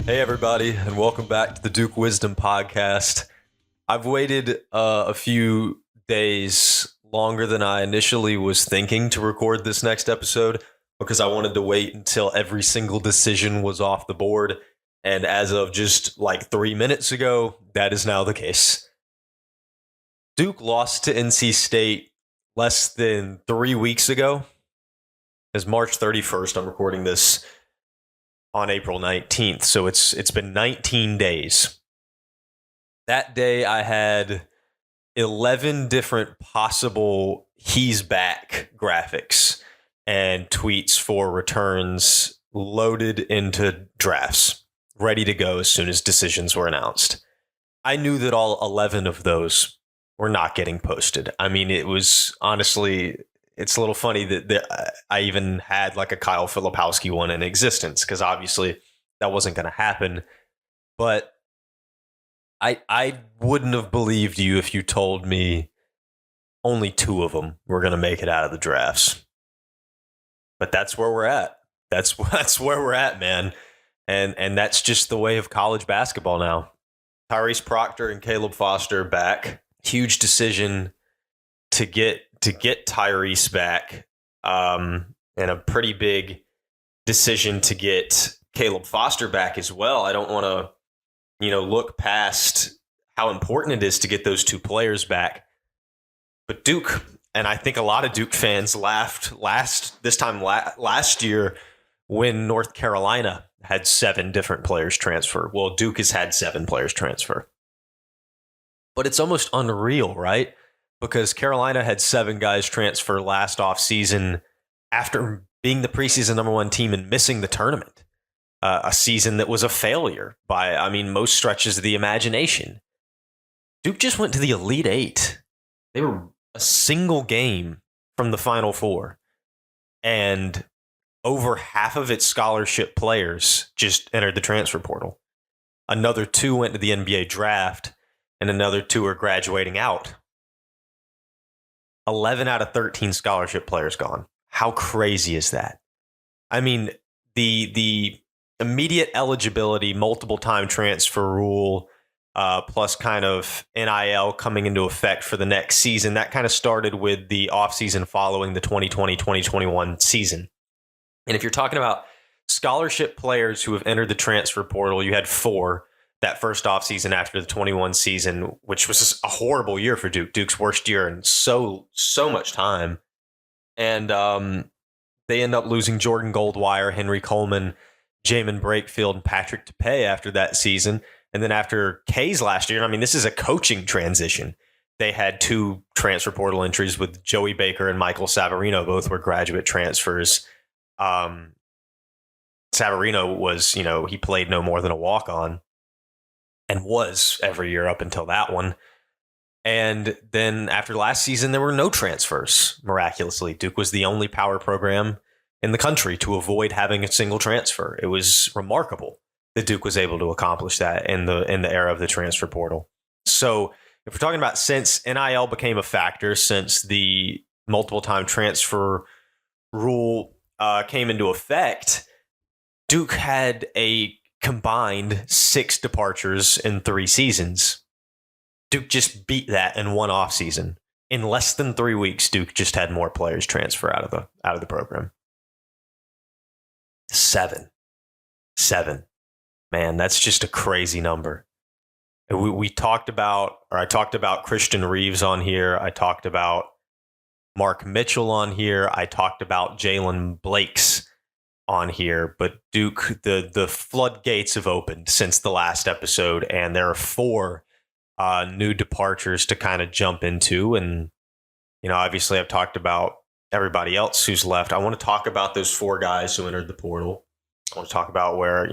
Hey, everybody, and welcome back to the Duke Wisdom Podcast. I've waited a few days longer than I initially was thinking to record this next episode because I wanted to wait until every single decision was off the board. And as of just like 3 minutes ago, that is now the case. Duke lost to NC State less than 3 weeks ago. It's March 31st. I'm recording this on April 19th. So it's been 19 days. That day I had 11 different possible he's back graphics and tweets for returns loaded into drafts, ready to go as soon as decisions were announced. I knew that all 11 of those were not getting posted. I mean, it was honestly, it's a little funny that I even had like a Kyle Filipowski one in existence because obviously that wasn't going to happen. But I wouldn't have believed you if you told me only two of them were going to make it out of the drafts. But that's where we're at. That's where we're at, man. And that's just the way of college basketball now. Tyrese Proctor and Caleb Foster back. Huge decision to get Tyrese back, and a pretty big decision to get Caleb Foster back as well. I don't want to, look past how important it is to get those two players back. But Duke, and I think a lot of Duke fans laughed last year when North Carolina had 7 different players transfer. Well, Duke has had 7 players transfer. But it's almost unreal, right? Because Carolina had 7 guys transfer last offseason after being the preseason number 1 team and missing the tournament. A season that was a failure by, most stretches of the imagination. Duke just went to the Elite 8. They were a single game from the Final Four. And over half of its scholarship players just entered the transfer portal. Another 2 went to the NBA draft, and another 2 are graduating out. 11 out of 13 scholarship players gone. How crazy is that? I mean, the immediate eligibility, multiple time transfer rule, plus kind of NIL coming into effect for the next season, that kind of started with the offseason following the 2020-2021 season. And if you're talking about scholarship players who have entered the transfer portal, you had 4 that first offseason after the 21 season, which was a horrible year for Duke. Duke's worst year in so much time. And they end up losing Jordan Goldwire, Henry Coleman, Jamin Brakefield, and Patrick Tapey after that season. And then after K's last year, this is a coaching transition. They had 2 transfer portal entries with Joey Baker and Michael Savarino. Both were graduate transfers. Savarino was, he played no more than a walk-on. And was every year up until that one. And then after last season, there were no transfers, miraculously. Duke was the only power program in the country to avoid having a single transfer. It was remarkable that Duke was able to accomplish that in the era of the transfer portal. So if we're talking about since NIL became a factor, since the multiple time transfer rule came into effect, Duke had a combined 6 departures in 3 seasons. Duke just beat that in one offseason. In less than 3 weeks, Duke just had more players transfer out of the program. 7. Man, that's just a crazy number. I talked about Christian Reeves on here. I talked about Mark Mitchell on here. I talked about Jalen Blakes on here, but Duke, the floodgates have opened since the last episode, and there are 4 new departures to kind of jump into. And, obviously I've talked about everybody else who's left. I want to talk about those 4 guys who entered the portal. I want to talk about where,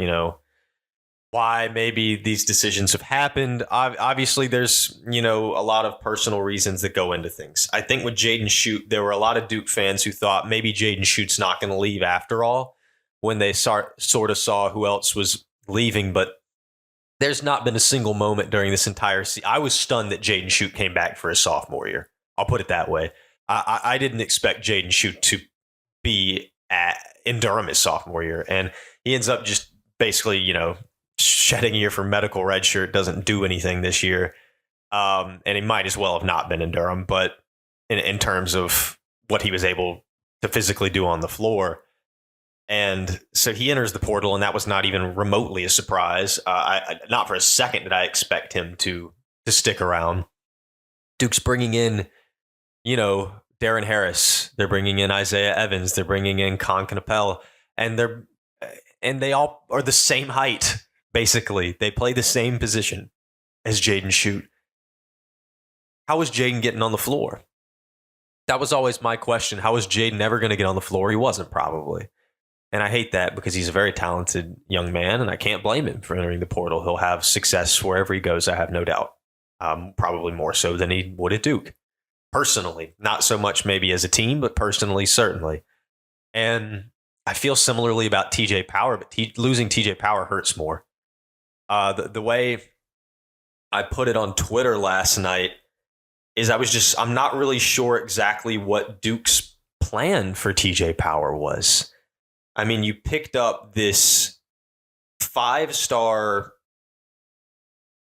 why maybe these decisions have happened. Obviously, there's, a lot of personal reasons that go into things. I think with Jaden Schutt, there were a lot of Duke fans who thought maybe Jaden Schutt's not going to leave after all when they sort of saw who else was leaving. But there's not been a single moment during this entire season. I was stunned that Jaden Schutt came back for his sophomore year. I'll put it that way. I didn't expect Jaden Schutt to be in Durham his sophomore year. And he ends up just basically, shedding a year for medical redshirt doesn't do anything this year. And he might as well have not been in Durham, but in terms of what he was able to physically do on the floor. And so he enters the portal, and that was not even remotely a surprise. Not for a second did I expect him to stick around. Duke's bringing in, Darren Harris. They're bringing in Isaiah Evans. They're bringing in Con Canapel, and they all are the same height. Basically, they play the same position as Jaden Schutt. How was Jaden getting on the floor? That was always my question. How was Jaden ever going to get on the floor? He wasn't, probably. And I hate that because he's a very talented young man, and I can't blame him for entering the portal. He'll have success wherever he goes, I have no doubt. Probably more so than he would at Duke. Personally, not so much maybe as a team, but personally, certainly. And I feel similarly about TJ Power, but losing TJ Power hurts more. The way I put it on Twitter last night is I'm not really sure exactly what Duke's plan for TJ Power was. I mean, you picked up this 5-star,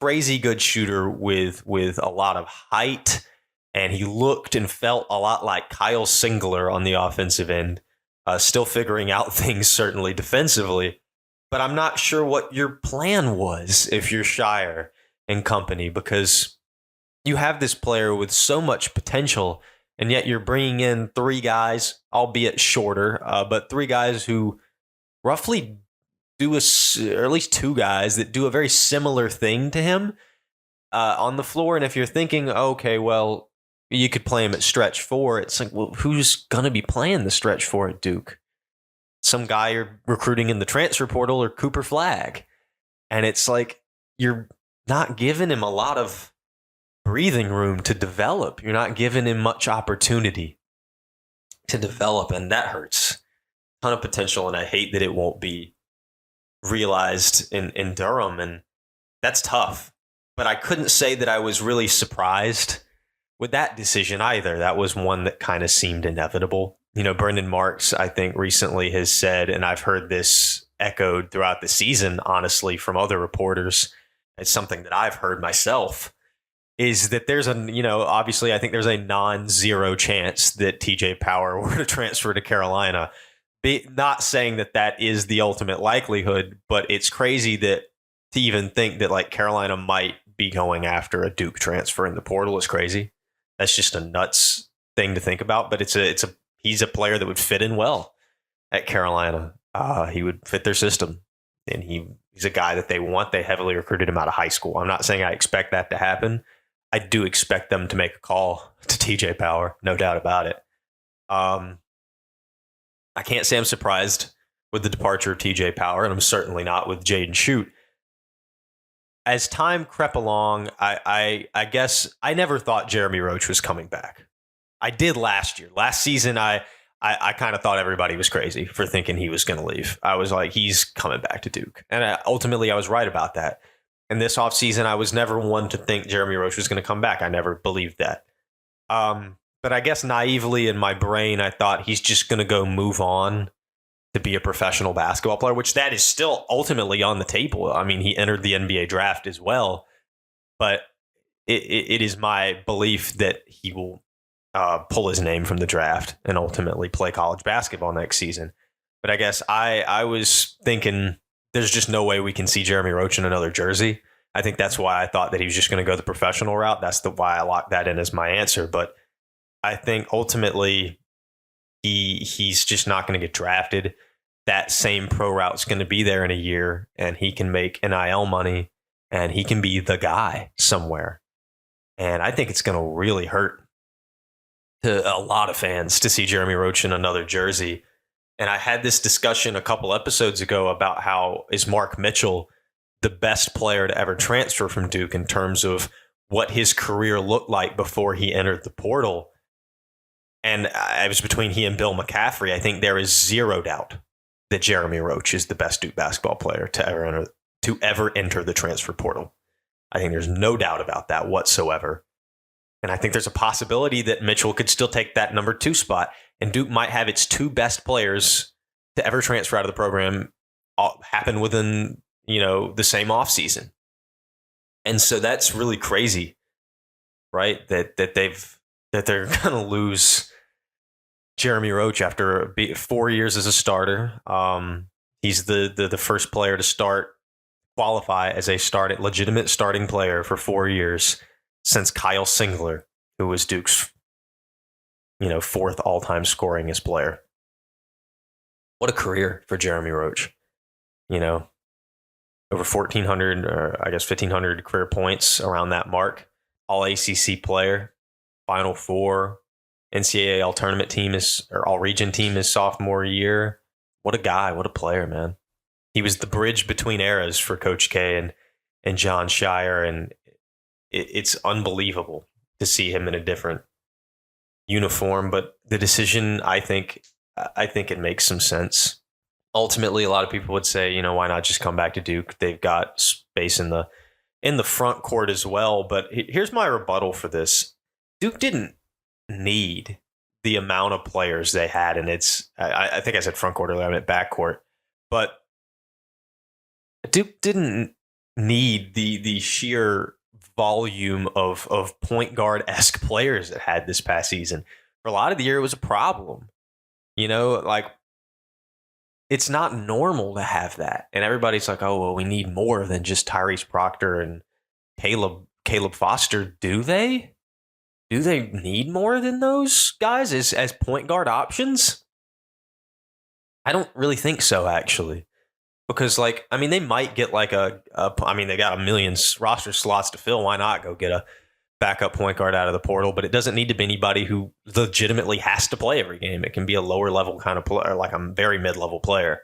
crazy good shooter with a lot of height, and he looked and felt a lot like Kyle Singler on the offensive end, still figuring out things certainly defensively. But I'm not sure what your plan was if you're Shire and company, because you have this player with so much potential, and yet you're bringing in 3 guys, albeit shorter, but 3 guys who roughly do or at least 2 guys that do a very similar thing to him on the floor. And if you're thinking, okay, well, you could play him at stretch 4, it's like, well, who's going to be playing the stretch 4 at Duke? Some guy you're recruiting in the transfer portal or Cooper Flagg. And it's like, you're not giving him a lot of breathing room to develop. You're not giving him much opportunity to develop, and that hurts. Ton of potential, and I hate that it won't be realized in Durham, and that's tough. But I couldn't say that I was really surprised with that decision either. That was one that kind of seemed inevitable. Brendan Marks, I think, recently has said, and I've heard this echoed throughout the season, honestly, from other reporters. It's something that I've heard myself, is that there's obviously I think there's a non-zero chance that TJ Power were to transfer to Carolina. Not saying that is the ultimate likelihood, but it's crazy to even think that like Carolina might be going after a Duke transfer in the portal is crazy. That's just a nuts thing to think about, but he's a player that would fit in well at Carolina. He would fit their system, and he's a guy that they want. They heavily recruited him out of high school. I'm not saying I expect that to happen. I do expect them to make a call to TJ Power, no doubt about it. I can't say I'm surprised with the departure of TJ Power, and I'm certainly not with Jaden Schutt. As time crept along, I guess I never thought Jeremy Roach was coming back. I did last year. Last season, I kind of thought everybody was crazy for thinking he was going to leave. I was like, he's coming back to Duke. And ultimately, I was right about that. And this offseason, I was never one to think Jeremy Roach was going to come back. I never believed that. But I guess naively in my brain, I thought he's just going to go move on to be a professional basketball player, which that is still ultimately on the table. I mean, he entered the NBA draft as well. But it is my belief that he will pull his name from the draft and ultimately play college basketball next season. But I guess I was thinking there's just no way we can see Jeremy Roach in another jersey. I think that's why I thought that he was just going to go the professional route. That's why I locked that in as my answer. But I think ultimately he's just not going to get drafted. That same pro route is going to be there in a year, and he can make NIL money, and he can be the guy somewhere. And I think it's going to really hurt to a lot of fans to see Jeremy Roach in another jersey. And I had this discussion a couple episodes ago about how is Mark Mitchell the best player to ever transfer from Duke in terms of what his career looked like before he entered the portal. And it was between he and Bill McCaffrey. I think there is zero doubt that Jeremy Roach is the best Duke basketball player to ever enter the transfer portal. I think there's no doubt about that whatsoever. And I think there's a possibility that Mitchell could still take that number 2 spot, and Duke might have its 2 best players to ever transfer out of the program happen within the same offseason. And so that's really crazy, right? That they're going to lose Jeremy Roach after 4 years as a starter. He's the first player to qualify as a legitimate starting player for 4 years since Kyle Singler, who was Duke's fourth all-time scoringest player. What a career for Jeremy Roach. Over 1,400 or I guess 1,500 career points around that mark. All ACC player, Final Four, NCAA all tournament team all region team his sophomore year. What a guy! What a player, man! He was the bridge between eras for Coach K and John Shire, and it's unbelievable to see him in a different uniform. But the decision, I think it makes some sense. Ultimately, a lot of people would say, why not just come back to Duke? They've got space in the front court as well. But here's my rebuttal for this: Duke didn't need the amount of players they had, and I think I said front court earlier, I meant back court, but Duke didn't need the sheer volume of point guard-esque players it had this past season. For a lot of the year, it was a problem. It's not normal to have that. And everybody's like, oh, well, we need more than just Tyrese Proctor and Caleb Foster. Do they? Do they need more than those guys as point guard options? I don't really think so, actually. Because, they might get they got a million roster slots to fill. Why not go get a backup point guard out of the portal? But it doesn't need to be anybody who legitimately has to play every game. It can be a lower level kind of player, like a very mid-level player.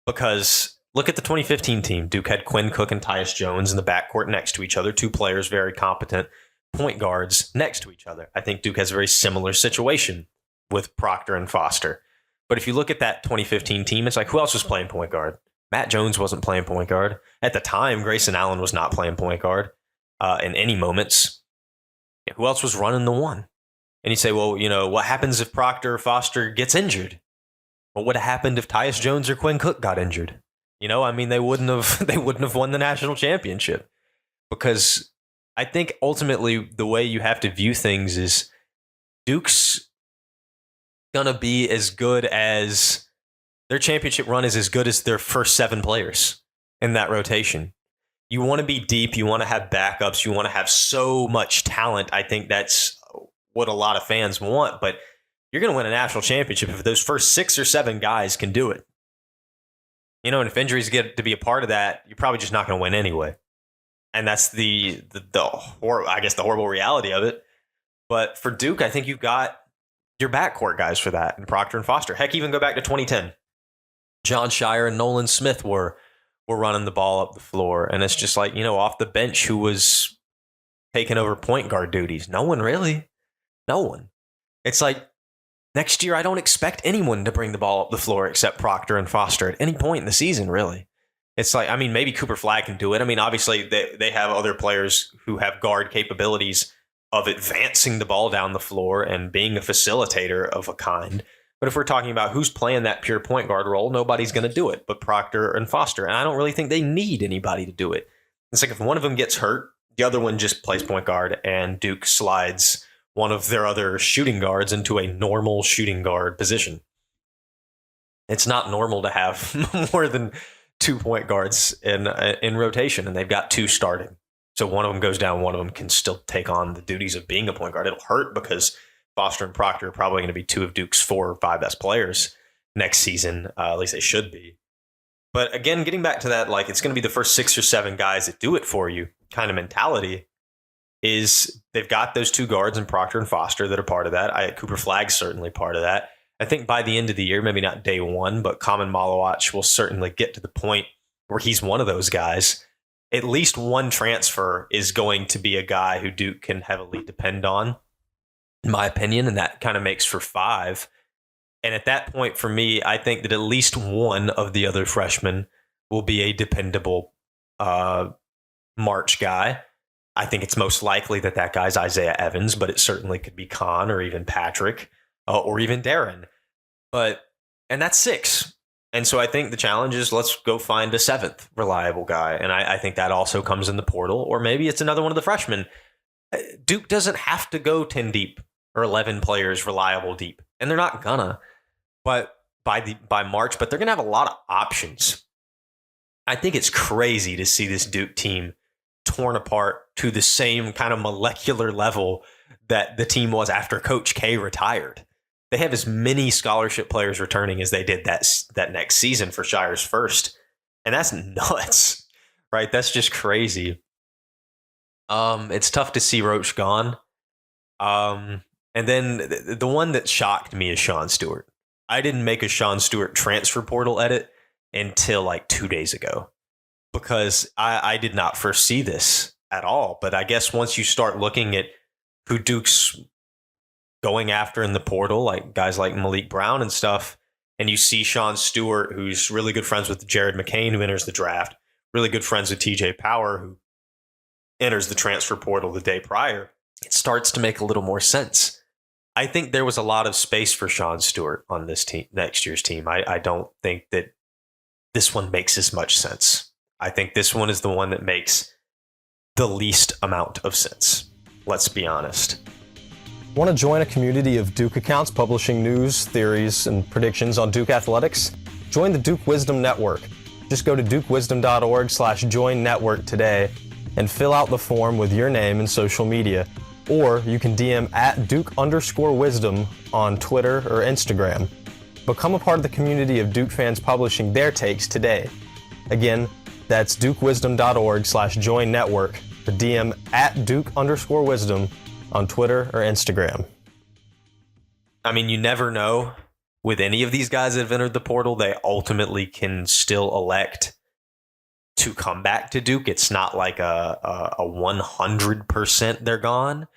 Because look at the 2015 team. Duke had Quinn Cook and Tyus Jones in the backcourt next to each other. Two players, very competent point guards next to each other. I think Duke has a very similar situation with Proctor and Foster. But if you look at that 2015 team, it's like, who else was playing point guard? Matt Jones wasn't playing point guard. At the time, Grayson Allen was not playing point guard in any moments. Who else was running the one? And you say, well, what happens if Proctor or Foster gets injured? What would have happened if Tyus Jones or Quinn Cook got injured? They wouldn't have won the national championship. Because I think ultimately the way you have to view things is Duke's gonna be as good as their championship run is as good as their first 7 players in that rotation. You want to be deep. You want to have backups. You want to have so much talent. I think that's what a lot of fans want. But you're going to win a national championship if those first 6 or 7 guys can do it. And if injuries get to be a part of that, you're probably just not going to win anyway. And that's the horrible reality of it. But for Duke, I think you've got your backcourt guys for that, and Proctor and Foster. Heck, even go back to 2010. John Shire and Nolan Smith were running the ball up the floor. And it's just like, off the bench, who was taking over point guard duties? No one really. No one. It's like next year, I don't expect anyone to bring the ball up the floor except Proctor and Foster at any point in the season, really. It's like, maybe Cooper Flagg can do it. Obviously, they have other players who have guard capabilities of advancing the ball down the floor and being a facilitator of a kind. But if we're talking about who's playing that pure point guard role, nobody's going to do it but Proctor and Foster. And I don't really think they need anybody to do it. It's like if one of them gets hurt, the other one just plays point guard, and Duke slides one of their other shooting guards into a normal shooting guard position. It's not normal to have more than 2 point guards in rotation, and they've got 2 starting. So one of them goes down, one of them can still take on the duties of being a point guard. It'll hurt because Foster and Proctor are probably going to be 2 of Duke's 4 or 5 best players next season. At least they should be. But again, getting back to that, it's going to be the first 6 or 7 guys that do it for you kind of mentality. Is they've got those 2 guards in Proctor and Foster that are part of that. Cooper Flagg's certainly part of that. I think by the end of the year, maybe not day 1, but Kamen Malawach will certainly get to the point where he's one of those guys. At least one transfer is going to be a guy who Duke can heavily depend on, in my opinion, and that kind of makes for 5. And at that point, for me, I think that at least one of the other freshmen will be a dependable March guy. I think it's most likely that guy's Isaiah Evans, but it certainly could be Khan or even Patrick or even Darren. And that's 6. And so I think the challenge is let's go find a seventh reliable guy. And I think that also comes in the portal, or maybe it's another one of the freshmen. Duke doesn't have to go 10 deep or 11 players reliable deep, and they're not gonna. But by March, but they're gonna have a lot of options. I think it's crazy to see this Duke team torn apart to the same kind of molecular level that the team was after Coach K retired. They have as many scholarship players returning as they did that next season for Shire's first. And that's nuts, right? That's just crazy. It's tough to see Roach gone. And then the one that shocked me is Shawn Stewart. I didn't make a Shawn Stewart transfer portal edit until like 2 days ago because I did not foresee this at all. But I guess once you start looking at who Duke's going after in the portal, like guys like Malik Brown and stuff, and you see Shawn Stewart, who's really good friends with Jared McCain, who enters the draft, really good friends with TJ Power, who enters the transfer portal the day prior, it starts to make a little more sense. I think there was a lot of space for Shawn Stewart on this team, next year's team. I don't think that this one makes as much sense. I think this one is the one that makes the least amount of sense. Let's be honest. Want to join a community of Duke accounts publishing news, theories, and predictions on Duke athletics? Join the Duke Wisdom Network. Just go to dukewisdom.org/join network today and fill out the form with your name and social media. Or you can DM at Duke_wisdom on Twitter or Instagram. Become a part of the community of Duke fans publishing their takes today. Again, that's dukewisdom.org/join network or DM at Duke_wisdom on Twitter or Instagram. I mean, you never know with any of these guys that have entered the portal. They ultimately can still elect to come back to Duke. It's not like a 100% they're gone,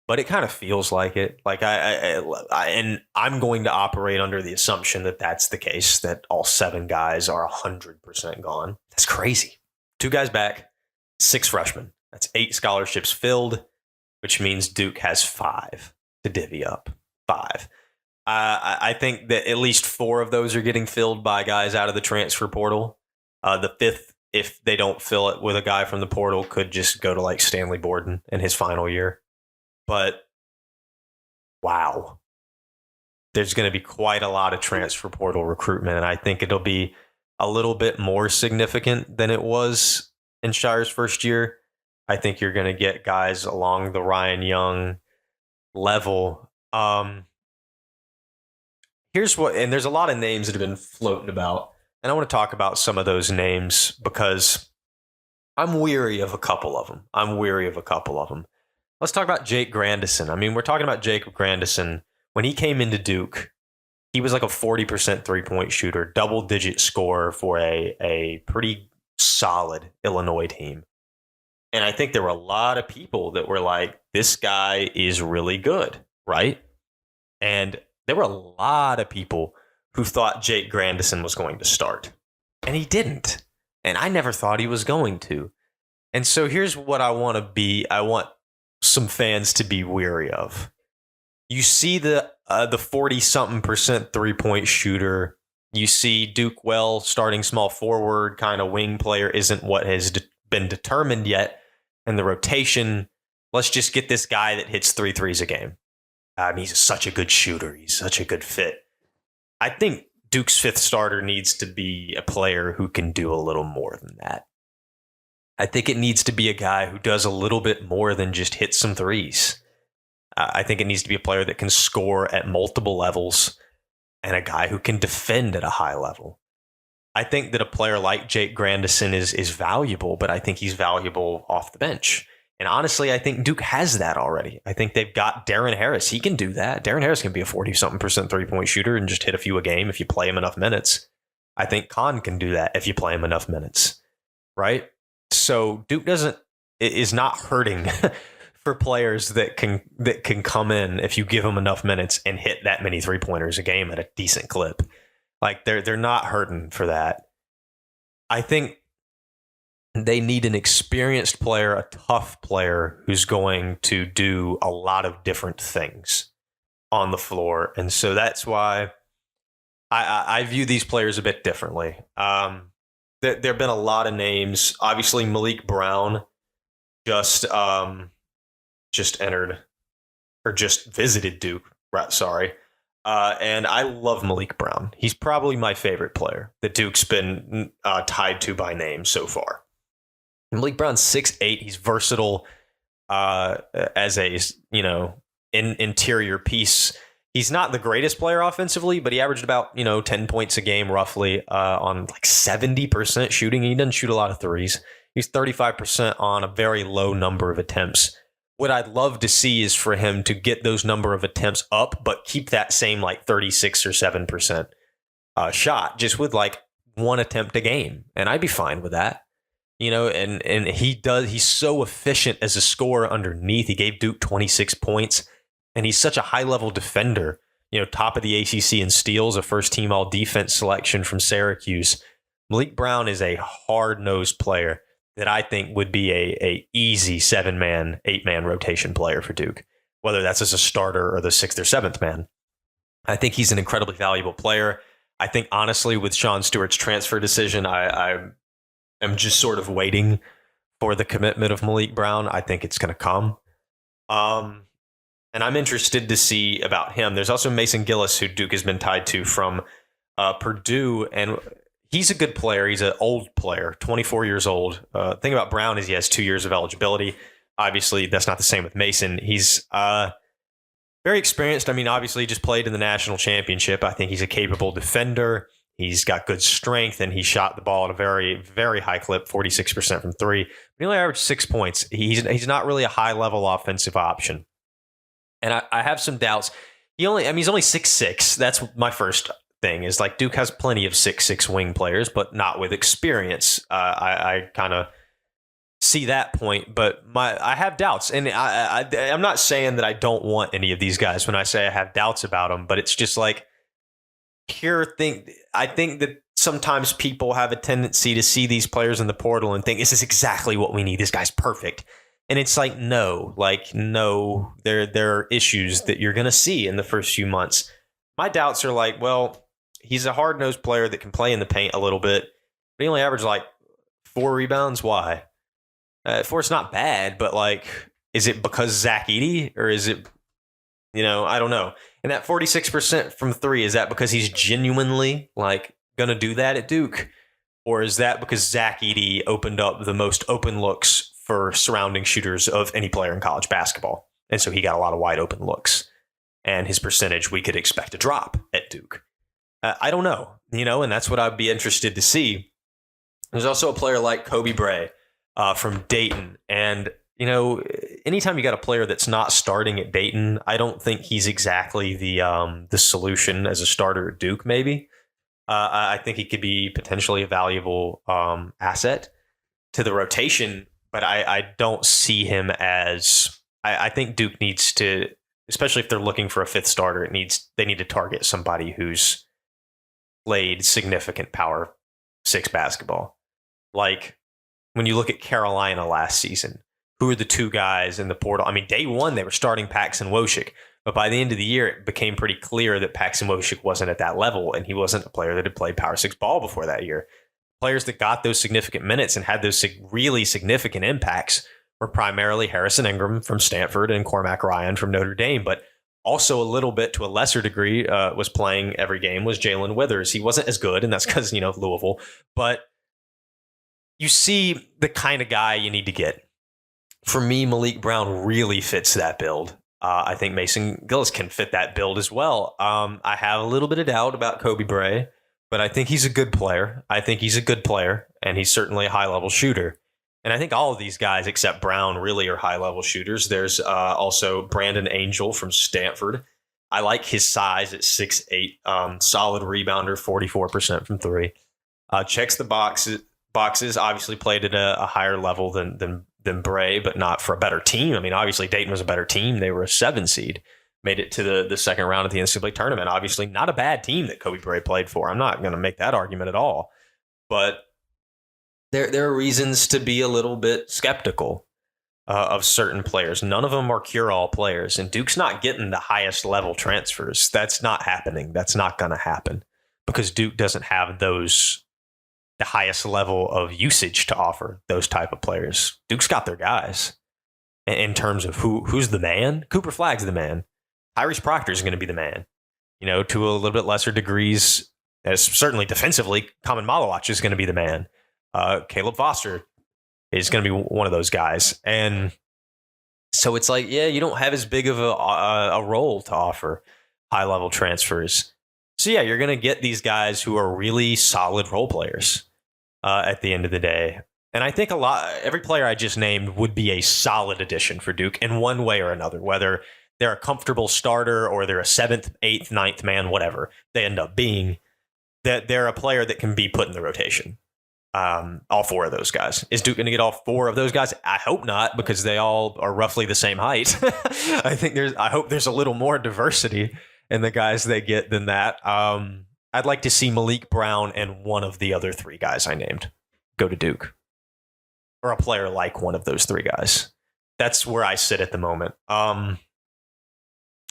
but it kind of feels like it. Like and I'm going to operate under the assumption that that's the case, that all 7 guys are 100% gone. That's crazy. 2 guys back, 6 freshmen. That's 8 scholarships filled, which means Duke has 5 to divvy up. 5. I think that at least 4 of those are getting filled by guys out of the transfer portal. The 5th, if they don't fill it with a guy from the portal, could just go to like Stanley Borden in his final year. But wow, there's going to be quite a lot of transfer portal recruitment, and I think it'll be a little bit more significant than it was in Shire's first year. I think you're going to get guys along the Ryan Young level. Here's what, and there's a lot of names that have been floating about, and I want to talk about some of those names because I'm weary of a couple of them. Let's talk about Jake Grandison. I mean, we're talking about Jacob Grandison. When he came into Duke, he was like a 40% three-point shooter, double-digit scorer for a pretty solid Illinois team. And I think there were a lot of people that were like, this guy is really good, right? And there were a lot of people who thought Jake Grandison was going to start. And he didn't. And I never thought he was going to. And so here's what I want some fans to be wary of. You see the 40-something% three-point shooter. You see Duke starting small forward, kind of wing player isn't what has been determined yet. And the rotation, let's just get this guy that hits 3 threes a game. He's such a good shooter. He's such a good fit. I think Duke's 5th starter needs to be a player who can do a little more than that. I think it needs to be a guy who does a little bit more than just hit some threes. I think it needs to be a player that can score at multiple levels and a guy who can defend at a high level. I think that a player like Jake Grandison is valuable, but I think he's valuable off the bench. And honestly, I think Duke has that already. I think they've got Darren Harris. He can do that. Darren Harris can be a 40-something% three-point shooter and just hit a few a game if you play him enough minutes. I think Khan can do that if you play him enough minutes, right? So Duke is not hurting for players that can come in if you give them enough minutes and hit that many three-pointers a game at a decent clip. Like they're not hurting for that. I think they need an experienced player, a tough player who's going to do a lot of different things on the floor. And so that's why I view these players a bit differently. There have been a lot of names. Obviously, Malik Brown just entered or just visited Duke. Right, sorry. And I love Malik Brown. He's probably my favorite player that Duke's been tied to by name so far. Malik Brown's 6'8". He's versatile as a interior piece. He's not the greatest player offensively, but he averaged about 10 points a game roughly on like 70% shooting. He doesn't shoot a lot of threes. He's 35% on a very low number of attempts. What I'd love to see is for him to get those number of attempts up, but keep that same like 36 or 7% shot, just with like one attempt a game, and I'd be fine with that. And he's so efficient as a scorer underneath. He gave Duke 26 points, and he's such a high level defender. Top of the ACC in steals, a first team all defense selection from Syracuse. Malik Brown is a hard nosed player that I think would be a easy 7-man, 8-man rotation player for Duke, whether that's as a starter or the 6th or 7th man. I think he's an incredibly valuable player. I think, honestly, with Shawn Stewart's transfer decision, I am just sort of waiting for the commitment of Malik Brown. I think it's going to come. And I'm interested to see about him. There's also Mason Gillis, who Duke has been tied to from Purdue, and he's a good player. He's an old player, 24 years old. The thing about Brown is he has 2 years of eligibility. Obviously, that's not the same with Mason. He's very experienced. I mean, obviously, he just played in the national championship. I think he's a capable defender. He's got good strength, and he shot the ball at a very, very high clip, 46% from three. He only averaged 6 points. He's not really a high-level offensive option. And I have some doubts. He's only 6'6". That's my first thing, is like Duke has plenty of 6'6" wing players, but not with experience. I kind of see that point, but I have doubts. And I'm not saying that I don't want any of these guys when I say I have doubts about them, but it's just like, I think that sometimes people have a tendency to see these players in the portal and think, this is exactly what we need. This guy's perfect. And it's like, no, there are issues that you're going to see in the first few months. My doubts are like, well, he's a hard-nosed player that can play in the paint a little bit, but he only averaged like 4 rebounds. Why? 4's not bad, but like, is it because Zach Edey, or is it, I don't know. And that 46% from three, is that because he's genuinely like going to do that at Duke? Or is that because Zach Edey opened up the most open looks for surrounding shooters of any player in college basketball? And so he got a lot of wide open looks, and his percentage we could expect to drop at Duke. I don't know, and that's what I'd be interested to see. There's also a player like Kobe Bray from Dayton. And, anytime you got a player that's not starting at Dayton, I don't think he's exactly the solution as a starter at Duke, maybe. I think he could be potentially a valuable asset to the rotation, but I don't see him as... I think Duke needs to, especially if they're looking for a fifth starter, they need to target somebody who's played significant power 6 basketball. Like when you look at Carolina last season, who are the 2 guys in the portal? I mean, day one, they were starting Paxson Wojcik, but by the end of the year, it became pretty clear that Paxson Wojcik wasn't at that level, and he wasn't a player that had played power 6 ball before that year. Players that got those significant minutes and had those really significant impacts were primarily Harrison Ingram from Stanford and Cormac Ryan from Notre Dame, but also a little bit to a lesser degree was playing every game was Jalen Withers. He wasn't as good, and that's because, Louisville, but you see the kind of guy you need to get. For me, Malik Brown really fits that build. I think Mason Gillis can fit that build as well. I have a little bit of doubt about Kobe Bray, but I think he's a good player. And he's certainly a high-level shooter. And I think all of these guys, except Brown, really are high-level shooters. There's also Brandon Angel from Stanford. I like his size at 6'8", solid rebounder, 44% from three. Checks the boxes. Obviously played at a higher level than Bray, but not for a better team. I mean, obviously Dayton was a better team. They were a 7 seed, made it to the second round of the NCAA tournament. Obviously not a bad team that Kobe Bray played for. I'm not going to make that argument at all, but there are reasons to be a little bit skeptical of certain players. None of them are cure-all players, and Duke's not getting the highest level transfers. That's not happening. That's not going to happen. because Duke doesn't have the highest level of usage to offer those type of players. Duke's got their guys in terms of who's the man. Cooper Flagg's the man. Tyrese Proctor is going to be the man. To a little bit lesser degrees, as certainly defensively, Kamen Malawach is going to be the man. Caleb Foster is going to be one of those guys. And so it's like, yeah, you don't have as big of a role to offer high-level transfers. So, yeah, you're going to get these guys who are really solid role players at the end of the day. And I think every player I just named would be a solid addition for Duke in one way or another, whether they're a comfortable starter or they're a 7th, 8th, 9th man, whatever they end up being, that they're a player that can be put in the rotation. All 4 of those guys. Is Duke going to get all 4 of those guys? I hope not, because they all are roughly the same height. I hope there's a little more diversity in the guys they get than that. I'd like to see Malik Brown and one of the other 3 guys I named go to Duke, or a player like one of those 3 guys. That's where I sit at the moment.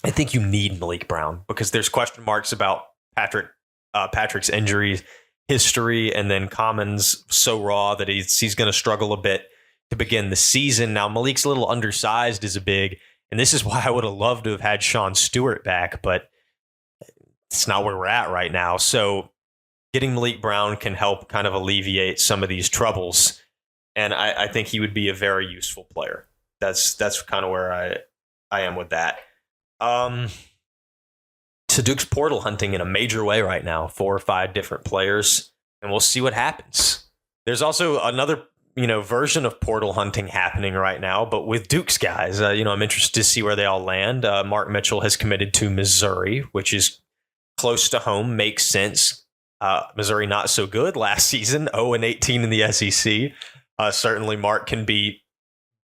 I think you need Malik Brown because there's question marks about Patrick's injury history, and then Common's so raw that he's going to struggle a bit to begin the season. Now, Malik's a little undersized as a big, and this is why I would have loved to have had Shawn Stewart back, but it's not where we're at right now. So getting Malik Brown can help kind of alleviate some of these troubles, and I think he would be a very useful player. That's kind of where I am with that. To Duke's portal hunting in a major way right now, 4 or 5 different players, and we'll see what happens. There's also another, version of portal hunting happening right now, but with Duke's guys. I'm interested to see where they all land. Mark Mitchell has committed to Missouri, which is close to home, makes sense. Missouri not so good last season, 0-18 in the SEC. Certainly Mark can be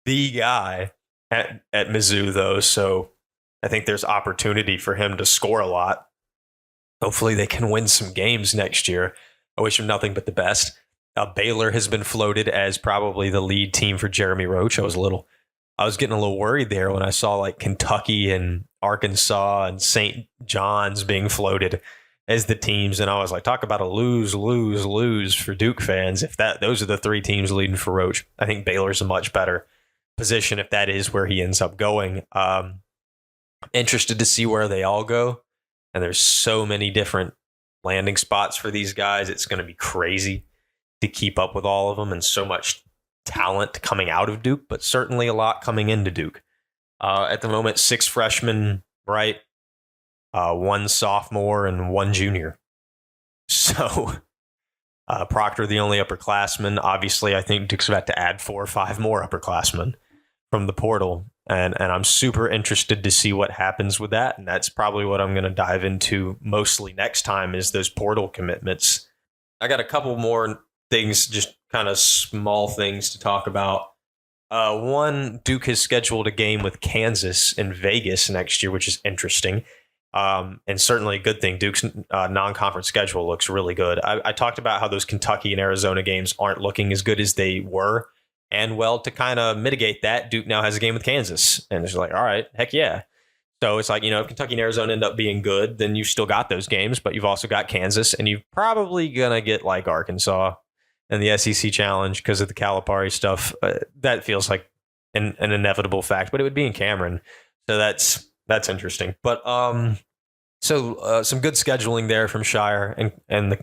the guy at Mizzou, though, so I think there's opportunity for him to score a lot. Hopefully they can win some games next year. I wish him nothing but the best. Baylor has been floated as probably the lead team for Jeremy Roach. I was getting a little worried there when I saw like Kentucky and Arkansas and St. John's being floated as the teams, and I was like, talk about a lose for Duke fans. If those are the 3 teams leading for Roach, I think Baylor's a much better position if that is where he ends up going. Interested to see where they all go, and there's so many different landing spots for these guys. It's going to be crazy to keep up with all of them, and so much talent coming out of Duke, but certainly a lot coming into Duke. At the moment, 6 freshmen, right? 1 sophomore and 1 junior. So Proctor, the only upperclassman. Obviously, I think Duke's about to add 4 or 5 more upperclassmen from the portal. And I'm super interested to see what happens with that. And that's probably what I'm going to dive into mostly next time is those portal commitments. I got a couple more things, just kind of small things to talk about. One, Duke has scheduled a game with Kansas in Vegas next year, which is interesting. And certainly a good thing. Duke's non-conference schedule looks really good. I talked about how those Kentucky and Arizona games aren't looking as good as they were. And well, to kind of mitigate that, Duke now has a game with Kansas. And it's like, all right, heck yeah. So it's like, if Kentucky and Arizona end up being good, then you've still got those games, but you've also got Kansas, and you're probably going to get like Arkansas and the SEC challenge because of the Calipari stuff. That feels like an inevitable fact, but it would be in Cameron. So that's interesting. But so some good scheduling there from Shire and the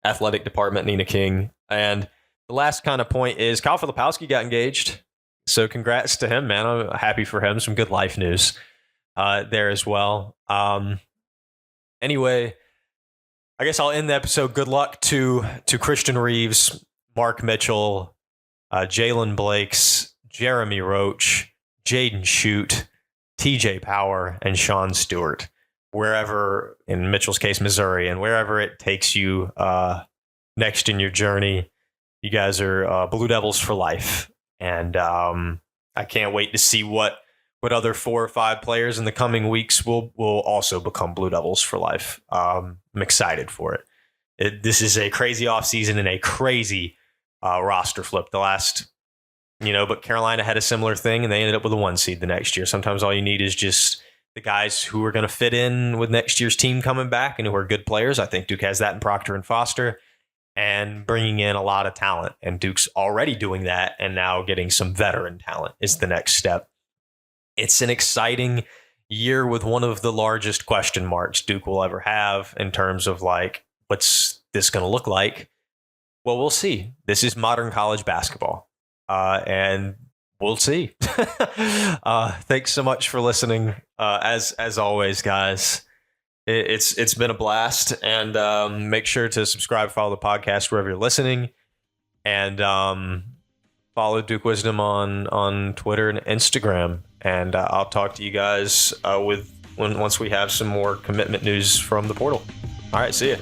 athletic department, Nina King. And the last kind of point is Kyle Filipowski got engaged. So congrats to him, man. I'm happy for him. Some good life news there as well. Anyway, I guess I'll end the episode. Good luck to Christian Reeves, Mark Mitchell, Jalen Blakes, Jeremy Roach, Jaden Schutt, TJ Power, and Shawn Stewart, wherever, in Mitchell's case, Missouri, and wherever it takes you next in your journey. You guys are Blue Devils for life. And I can't wait to see what other 4 or 5 players in the coming weeks will also become Blue Devils for life. I'm excited for it. This is a crazy offseason and a crazy roster flip. The last, but Carolina had a similar thing, and they ended up with a 1 seed the next year. Sometimes all you need is just the guys who are going to fit in with next year's team coming back and who are good players. I think Duke has that in Proctor and Foster, and bringing in a lot of talent. And Duke's already doing that, and now getting some veteran talent is the next step. It's an exciting year with one of the largest question marks Duke will ever have in terms of like, what's this going to look like? Well, we'll see. This is modern college basketball, and we'll see. Thanks so much for listening. As always, guys, it's been a blast, and make sure to subscribe, follow the podcast wherever you're listening, and follow Duke Wisdom on Twitter and Instagram. And I'll talk to you guys once we have some more commitment news from the portal. All right, see ya.